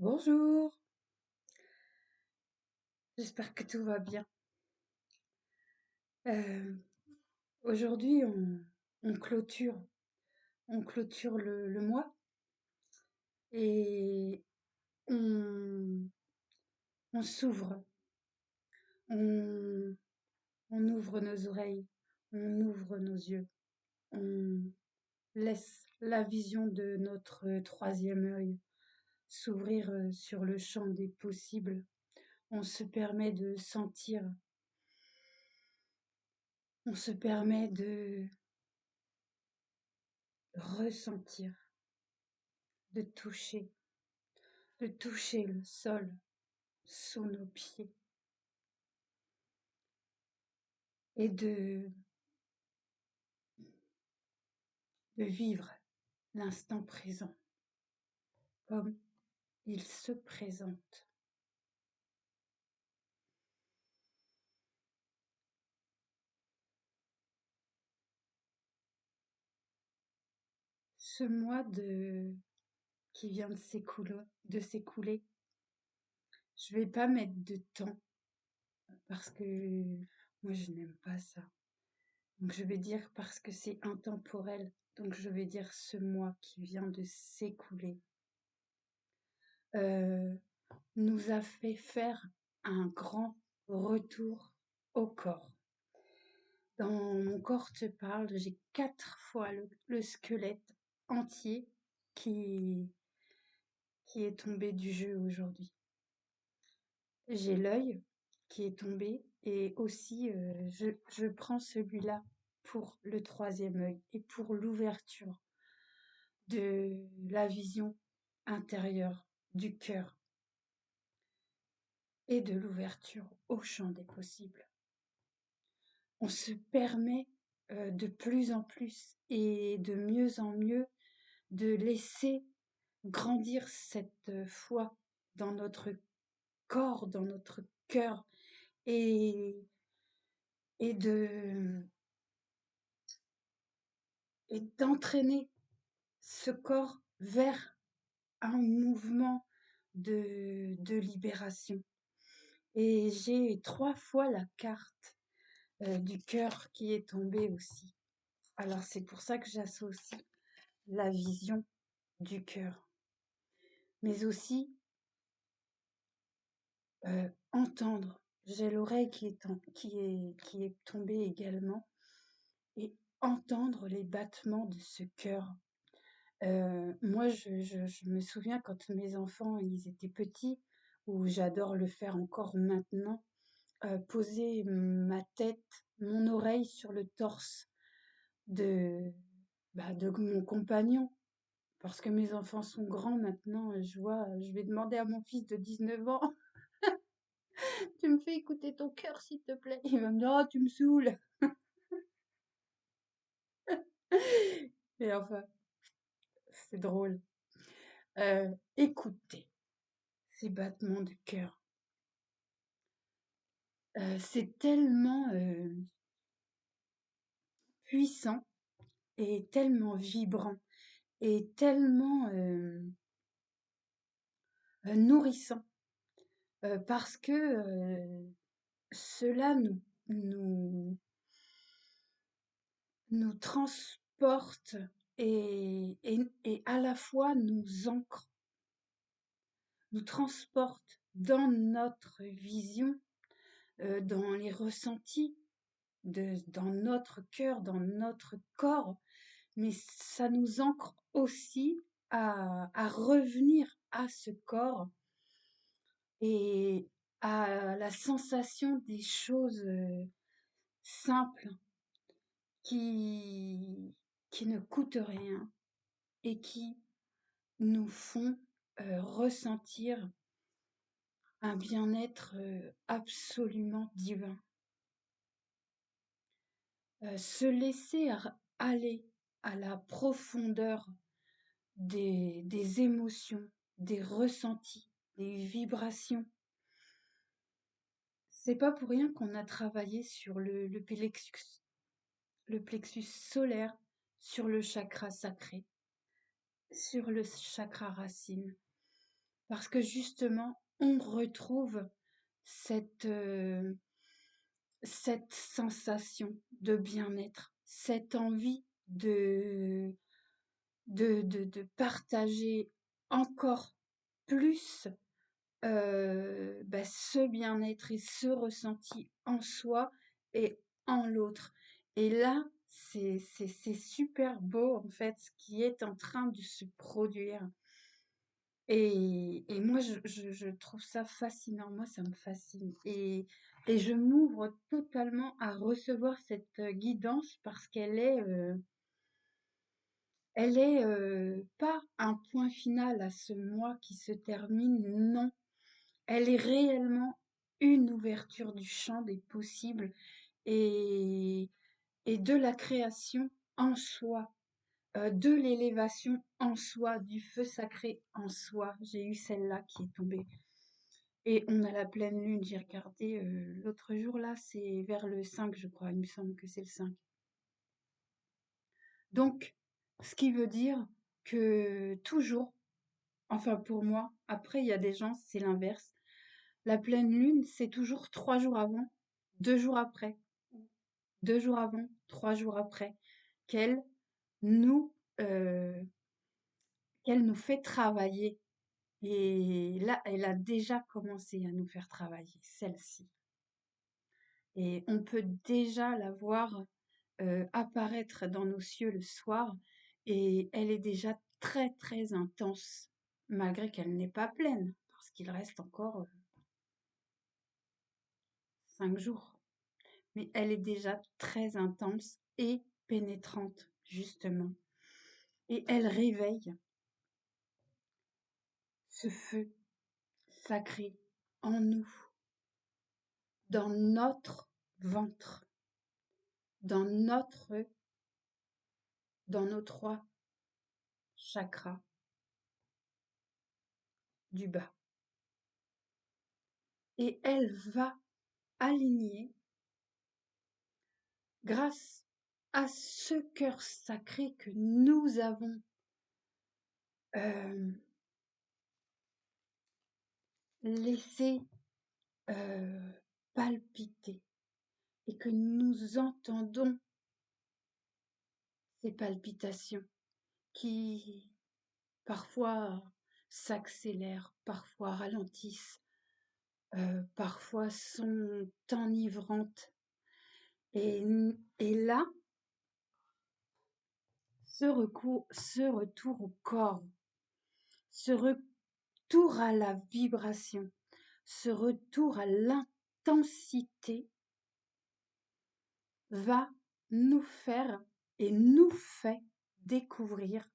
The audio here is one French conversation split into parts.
Bonjour, j'espère que tout va bien. Euh, Aujourd'hui, on clôture, on clôture le mois et on, on s'ouvre, on, on ouvre nos oreilles, on ouvre nos yeux, on laisse la vision de notre troisième œil s'ouvrir sur le champ des possibles. On se permet de sentir, on se permet de ressentir, de toucher le sol sous nos pieds et de vivre l'instant présent comme il se présente. Ce mois qui vient de s'écouler, je vais pas mettre de temps parce que moi je n'aime pas ça. Donc je vais dire parce que c'est intemporel. Donc je vais dire ce mois qui vient de s'écouler euh, nous a fait faire un grand retour au corps. Dans mon corps te parle, j'ai 4 fois le squelette entier qui, qui est tombé du jeu aujourd'hui. J'ai l'œil qui est tombé et aussi je prends celui-là pour le troisième œil et pour l'ouverture de la vision intérieure du cœur et de l'ouverture au champ des possibles. On se permet de plus en plus et de mieux en mieux de laisser grandir cette foi dans notre corps, dans notre cœur et, et de et d'entraîner ce corps vers un mouvement de libération. Et j'ai 3 fois la carte du cœur qui est tombée aussi. Alors c'est pour ça que j'associe la vision du cœur, mais aussi entendre. J'ai l'oreille qui est tombée également et entendre les battements de ce cœur. Moi, je me souviens quand mes enfants ils étaient petits, ou j'adore le faire encore maintenant, poser ma tête, mon oreille sur le torse de, de mon compagnon. Parce que mes enfants sont grands maintenant, je vais demander à mon fils de 19 ans, tu me fais écouter ton cœur s'il te plaît. Il va me dire, oh, tu me saoules. Et enfin, c'est drôle. Écoutez ces battements de cœur. C'est tellement puissant et tellement vibrant et tellement nourrissant parce que cela nous, nous transporte et à la fois nous transporte dans notre vision, dans les ressentis, dans notre cœur, dans notre corps, mais ça nous ancre aussi à revenir à ce corps et à la sensation des choses simples qui, qui ne coûtent rien et qui nous font ressentir un bien-être absolument divin. Se laisser aller à la profondeur des émotions, des ressentis, des vibrations. C'est pas pour rien qu'on a travaillé sur le plexus solaire, sur le chakra sacré, sur le chakra racine. parce que justement, on retrouve cette, cette sensation de bien-être, cette envie de partager encore plus ce bien-être et ce ressenti en soi et en l'autre. Et là, c'est super beau en fait ce qui est en train de se produire. Et moi, je trouve ça fascinant. Moi, ça me fascine. Et je m'ouvre totalement à recevoir cette guidance parce elle est pas un point final à ce mois qui se termine, non. Elle est réellement une ouverture du champ des possibles et, et de la création en soi, de l'élévation en soi, du feu sacré en soi. J'ai eu celle-là qui est tombée. Et on a la pleine lune, j'ai regardé l'autre jour là, c'est vers le 5, je crois, il me semble que c'est le 5. Donc, ce qui veut dire que toujours, enfin pour moi, après il y a des gens, c'est l'inverse. La pleine lune, c'est toujours 3 jours avant, 2 jours après, 2 jours avant, 3 jours après, qu'elle nous, euh, qu'elle nous fait travailler. Et là, elle a déjà commencé à nous faire travailler, celle-ci. Et on peut déjà la voir apparaître dans nos cieux le soir, et elle est déjà très très intense, malgré qu'elle n'est pas pleine, parce qu'il reste encore 5 jours. Mais elle est déjà très intense et pénétrante, justement. Et elle réveille ce feu sacré en nous, dans notre ventre, dans notre, dans nos 3 chakras du bas. Et elle va aligner, grâce à ce cœur sacré que nous avons euh, laissé euh, palpiter et que nous entendons ces palpitations qui parfois s'accélèrent, parfois ralentissent, parfois sont enivrantes. Et, et là, ce retour au corps, ce retour à la vibration, ce retour à l'intensité va nous faire et nous fait découvrir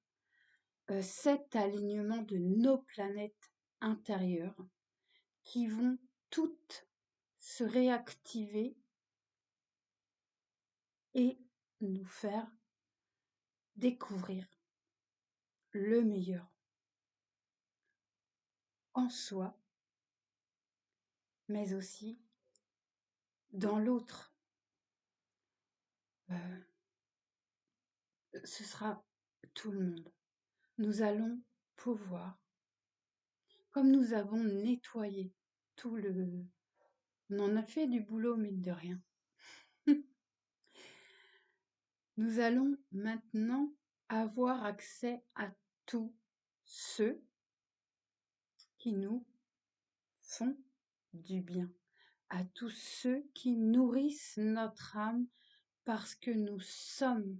cet alignement de nos planètes intérieures qui vont toutes se réactiver et nous faire découvrir le meilleur en soi, mais aussi dans l'autre. Euh, Ce sera tout le monde. Nous allons pouvoir, comme nous avons nettoyé tout le... On en a fait du boulot, mine de rien. Nous allons maintenant avoir accès à tous ceux qui nous font du bien, à tous ceux qui nourrissent notre âme parce que nous sommes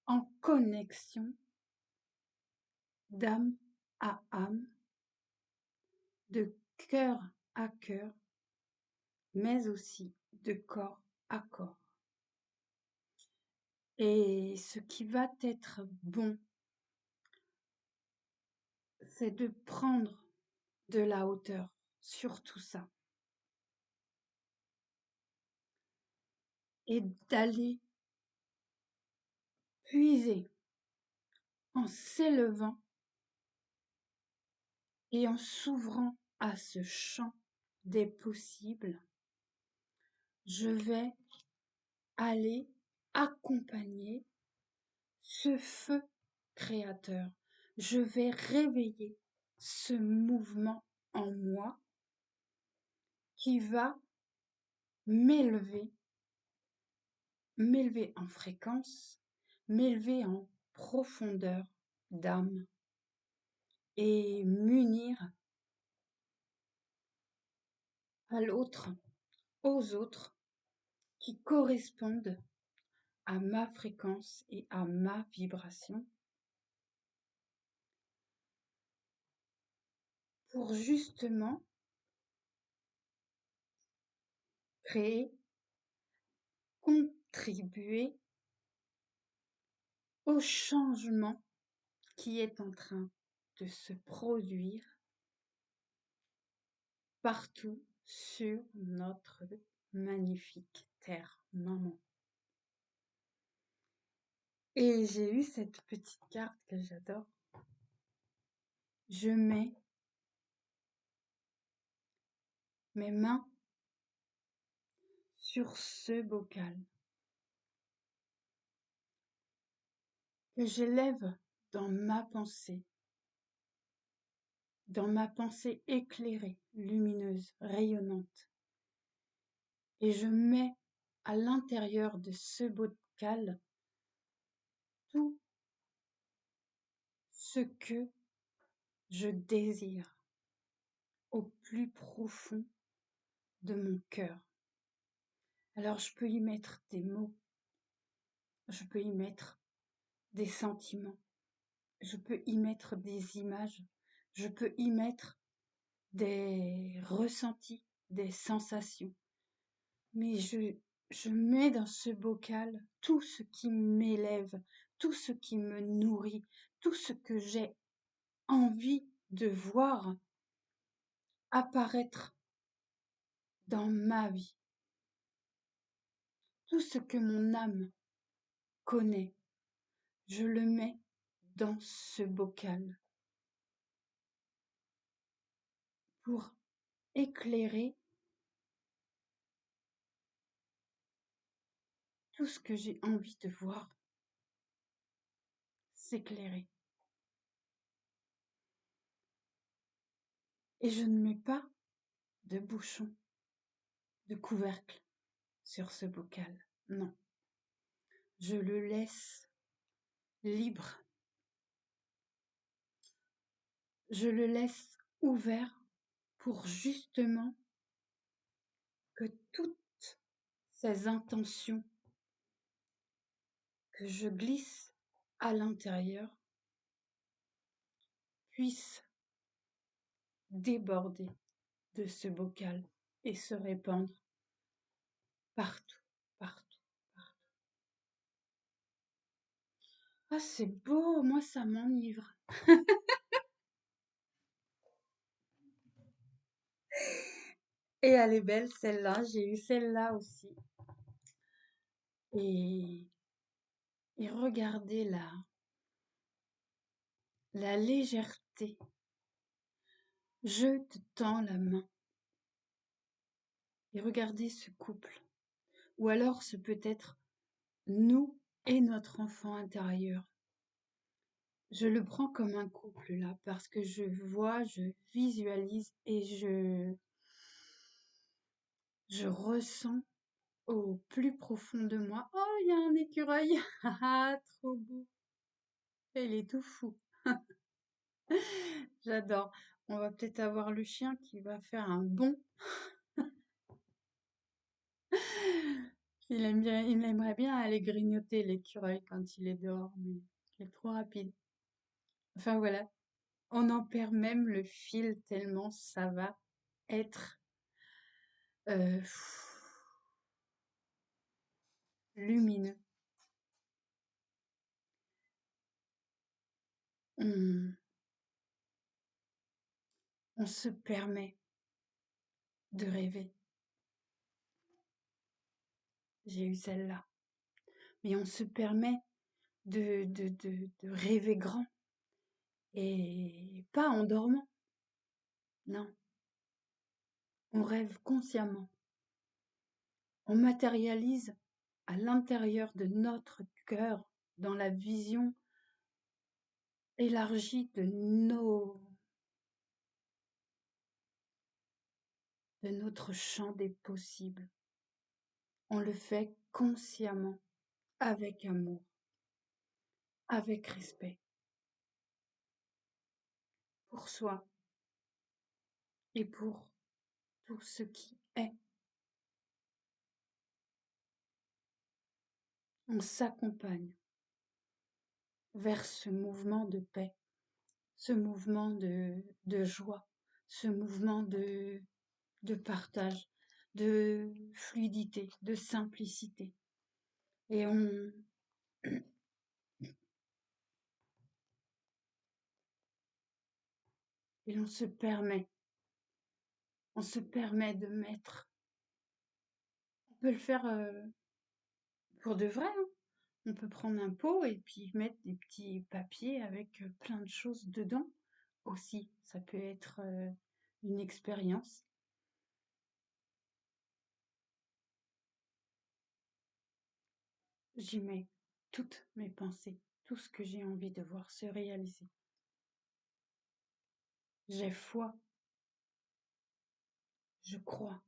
en connexion d'âme à âme, de cœur à cœur, mais aussi de corps à corps. Et ce qui va être bon, c'est de prendre de la hauteur sur tout ça et d'aller puiser en s'élevant et en s'ouvrant à ce champ des possibles. Je vais aller accompagner ce feu créateur. Je vais réveiller ce mouvement en moi qui va m'élever, m'élever en fréquence, m'élever en profondeur d'âme et m'unir à l'autre, aux autres qui correspondent à ma fréquence et à ma vibration pour justement créer, contribuer au changement qui est en train de se produire partout sur notre magnifique terre maman. Et j'ai eu cette petite carte que j'adore. Je mets mes mains sur ce bocal que j'élève dans ma pensée éclairée, lumineuse, rayonnante. Et je mets à l'intérieur de ce bocal tout ce que je désire au plus profond de mon cœur. Alors je peux y mettre des mots, je peux y mettre des sentiments, je peux y mettre des images, je peux y mettre des ressentis, des sensations. Mais je mets dans ce bocal tout ce qui m'élève, tout ce qui me nourrit, tout ce que j'ai envie de voir apparaître dans ma vie, tout ce que mon âme connaît, je le mets dans ce bocal pour éclairer tout ce que j'ai envie de voir s'éclairer. Et je ne mets pas de bouchon, de couvercle sur ce bocal, non. Je le laisse libre. Je le laisse ouvert pour justement que toutes ces intentions que je glisse à l'intérieur puissent déborder de ce bocal et se répandre partout, partout, partout. Ah, c'est beau, moi ça m'enivre. Et elle est belle celle-là, j'ai eu celle-là aussi. Et, et regardez la légèreté. Je te tends la main. Et regardez ce couple. Ou alors ce peut être nous et notre enfant intérieur. Je le prends comme un couple là, parce que je vois, je visualise et je ressens au plus profond de moi. Oh, il y a un écureuil. Ah, trop beau. Il est tout fou. J'adore. On va peut-être avoir le chien qui va faire un bond. Il aimerait bien aller grignoter l'écureuil quand il est dehors, mais il est trop rapide. Enfin voilà, on en perd même le fil tellement ça va être euh, lumineux. On, on se permet de rêver. J'ai eu celle-là. Mais on se permet de rêver grand. Et pas en dormant. Non. On rêve consciemment. On matérialise à l'intérieur de notre cœur, dans la vision élargie de de notre champ des possibles. On le fait consciemment, avec amour, avec respect, pour soi et pour tout ce qui est. On s'accompagne vers ce mouvement de paix, ce mouvement de joie, ce mouvement de partage, de fluidité, de simplicité. Et on se permet, de mettre, on peut le faire pour de vrai, hein. On peut prendre un pot et puis mettre des petits papiers avec plein de choses dedans aussi. Ça peut être une expérience. J'y mets toutes mes pensées, tout ce que j'ai envie de voir se réaliser. J'ai foi, je crois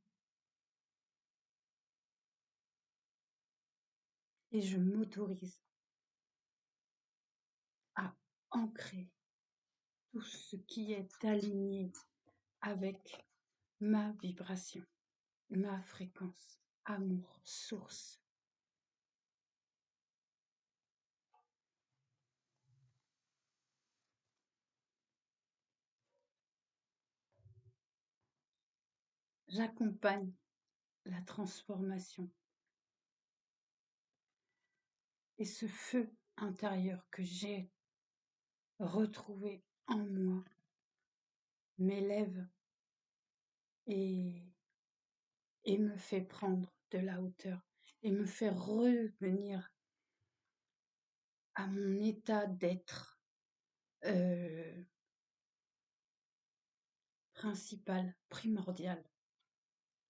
et je m'autorise à ancrer tout ce qui est aligné avec ma vibration, ma fréquence, amour, source. J'accompagne la transformation et ce feu intérieur que j'ai retrouvé en moi m'élève et, et me fait prendre de la hauteur et me fait revenir à mon état d'être principal, primordial.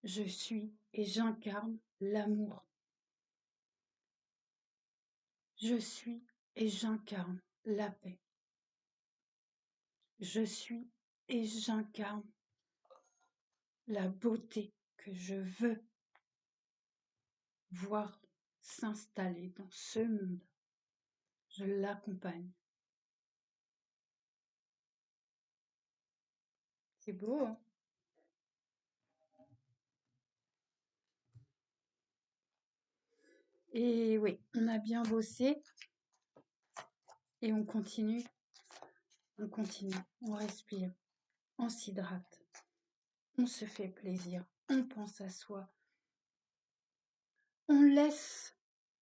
Je suis et j'incarne l'amour. Je suis et j'incarne la paix. Je suis et j'incarne la beauté que je veux voir s'installer dans ce monde. Je l'accompagne. C'est beau, hein? Et oui, on a bien bossé et on continue, on respire, on s'hydrate, on se fait plaisir, on pense à soi, on laisse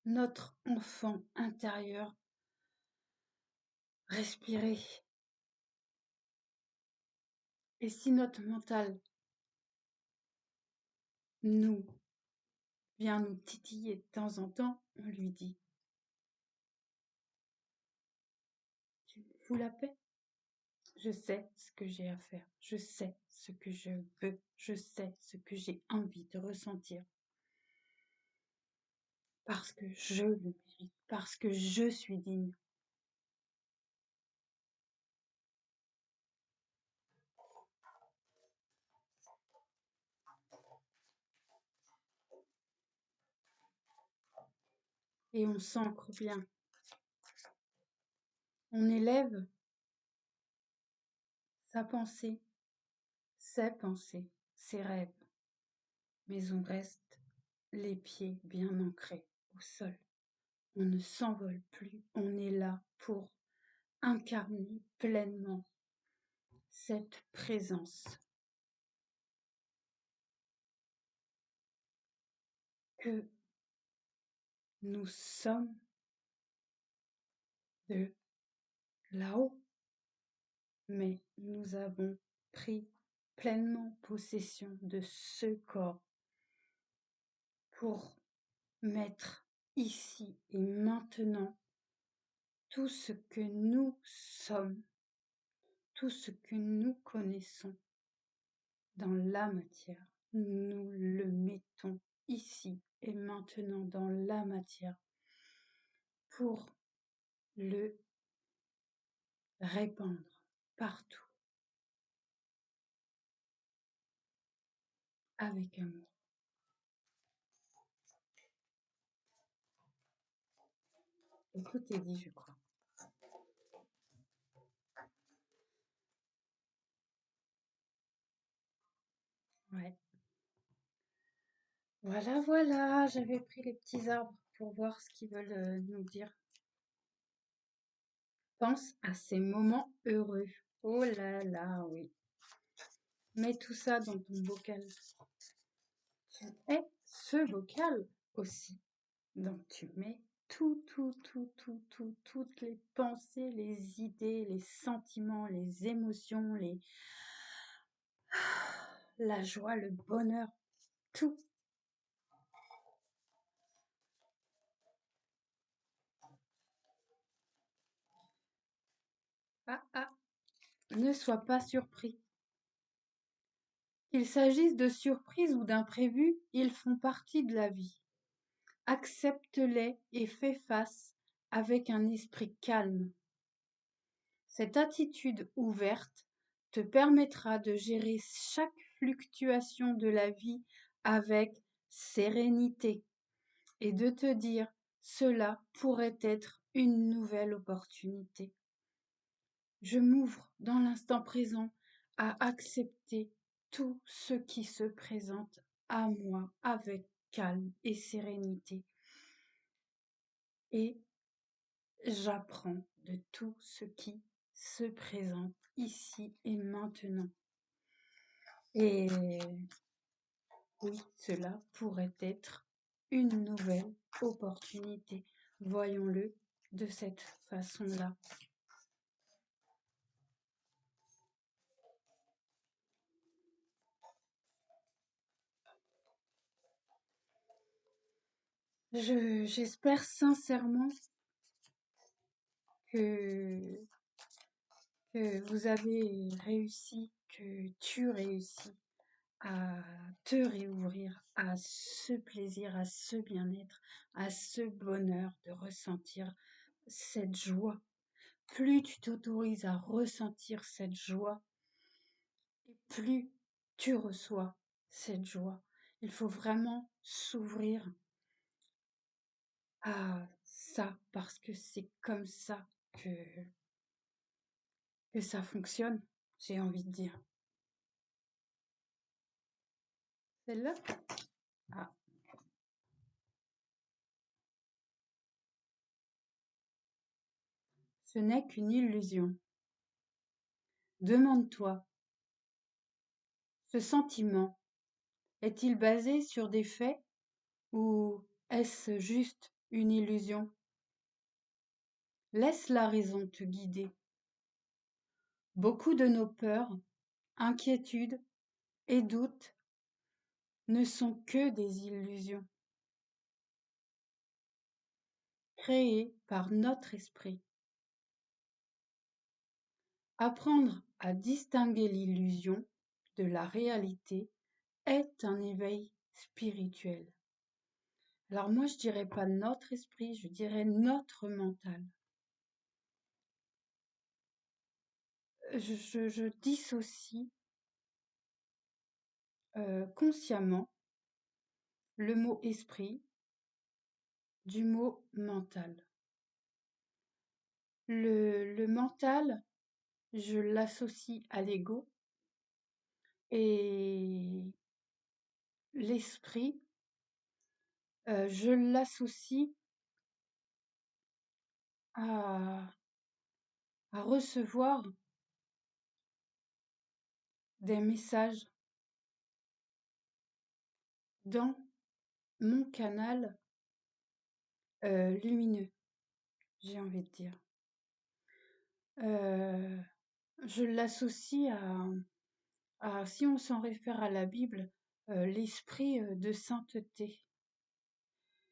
notre enfant intérieur respirer. Et si notre mental nous vient nous titiller de temps en temps, on lui dit: tu me fous la paix? Je sais ce que j'ai à faire, je sais ce que je veux, je sais ce que j'ai envie de ressentir. Parce que je le mérite, parce que je suis digne. Et on s'ancre bien. On élève sa pensée, ses pensées, ses rêves. Mais on reste les pieds bien ancrés au sol. On ne s'envole plus, on est là pour incarner pleinement cette présence que nous sommes de là-haut, mais nous avons pris pleinement possession de ce corps pour mettre ici et maintenant tout ce que nous sommes, tout ce que nous connaissons dans la matière. Nous le mettons ici et maintenant dans la matière pour le répandre partout. avec amour. Écoute, dit, je crois. Ouais. Voilà, voilà, j'avais pris les petits arbres pour voir ce qu'ils veulent nous dire. Pense à ces moments heureux. Oh là là, oui. Mets tout ça dans ton bocal. Tu es ce bocal aussi. Donc tu mets toutes les pensées, les idées, les sentiments, les émotions, la joie, le bonheur, tout. Ah ah, ne sois pas surpris. Qu'il s'agisse de surprises ou d'imprévus, ils font partie de la vie. Accepte-les et fais face avec un esprit calme. Cette attitude ouverte te permettra de gérer chaque fluctuation de la vie avec sérénité et de te dire cela pourrait être une nouvelle opportunité. Je m'ouvre dans l'instant présent à accepter tout ce qui se présente à moi avec calme et sérénité. Et j'apprends de tout ce qui se présente ici et maintenant. Et oui, cela pourrait être une nouvelle opportunité. Voyons-le de cette façon-là. J'espère sincèrement que, que vous avez réussi, que tu réussis à te réouvrir à ce plaisir, à ce bien-être, à ce bonheur de ressentir cette joie. Plus tu t'autorises à ressentir cette joie, et plus tu reçois cette joie. Il faut vraiment s'ouvrir à ça parce que c'est comme ça que ça fonctionne, j'ai envie de dire. Celle-là? Ah, ce n'est qu'une illusion. Demande-toi, ce sentiment est-il basé sur des faits ou est-ce juste une illusion? Laisse la raison te guider. Beaucoup de nos peurs, inquiétudes et doutes ne sont que des illusions créées par notre esprit. Apprendre à distinguer l'illusion de la réalité est un éveil spirituel. Alors moi, je dirais pas notre esprit, je dirais notre mental. Je dissocie consciemment le mot esprit du mot mental. Le mental, je l'associe à l'ego et l'esprit, je l'associe à, à recevoir des messages dans mon canal lumineux, j'ai envie de dire. Je l'associe si on s'en réfère à la Bible, l'esprit de sainteté.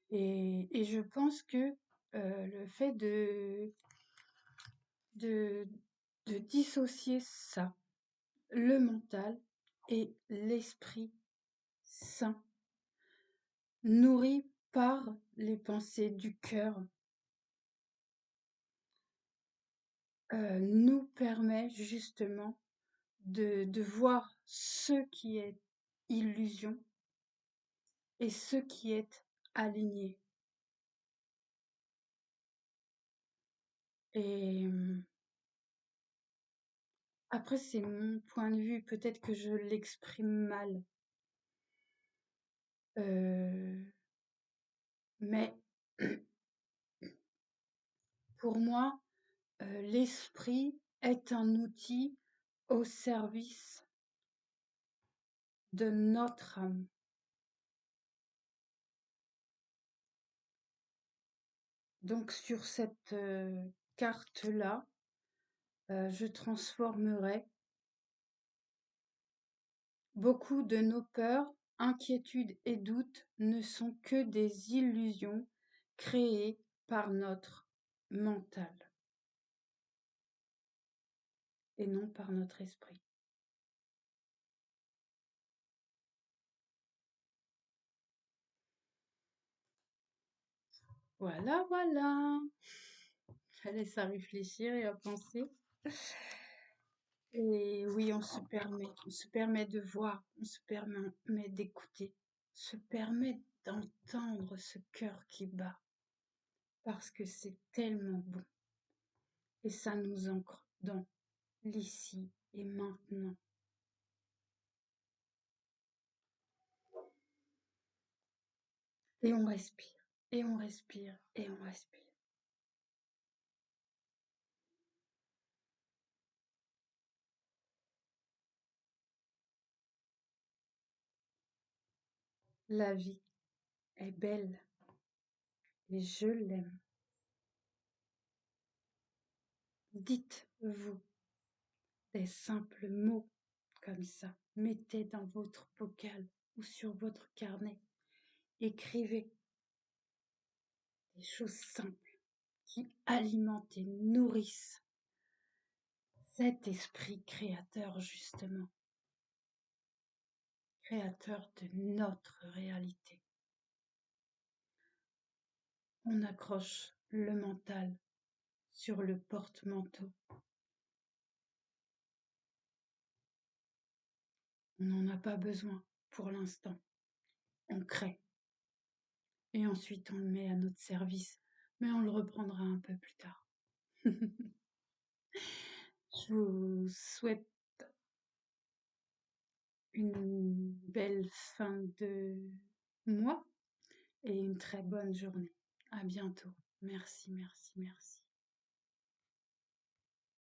Et je pense que le fait de, de dissocier ça, le mental et l'esprit saint, nourri par les pensées du cœur, nous permet justement de voir ce qui est illusion et ce qui est aligné. Et après, c'est mon point de vue, peut-être que je l'exprime mal. Mais pour moi, l'esprit est un outil au service de notre âme. Donc sur cette carte-là, je transformerai beaucoup de nos peurs, inquiétudes et doutes ne sont que des illusions créées par notre mental et non par notre esprit. Voilà, voilà. Ça laisse à réfléchir et à penser. Et oui, on se permet de voir, on se permet d'écouter, se permet d'entendre ce cœur qui bat, parce que c'est tellement bon. Et ça nous ancre dans l'ici et maintenant. Et on respire, et on respire, et on respire. La vie est belle et je l'aime. Dites-vous des simples mots comme ça. Mettez dans votre bocal ou sur votre carnet. Écrivez des choses simples qui alimentent et nourrissent cet esprit créateur, justement, créateur de notre réalité. On accroche le mental sur le porte-manteau. On n'en a pas besoin pour l'instant. On crée. Et ensuite, on le met à notre service. Mais on le reprendra un peu plus tard. Je vous souhaite une belle fin de mois et une très bonne journée. À bientôt. Merci, merci, merci.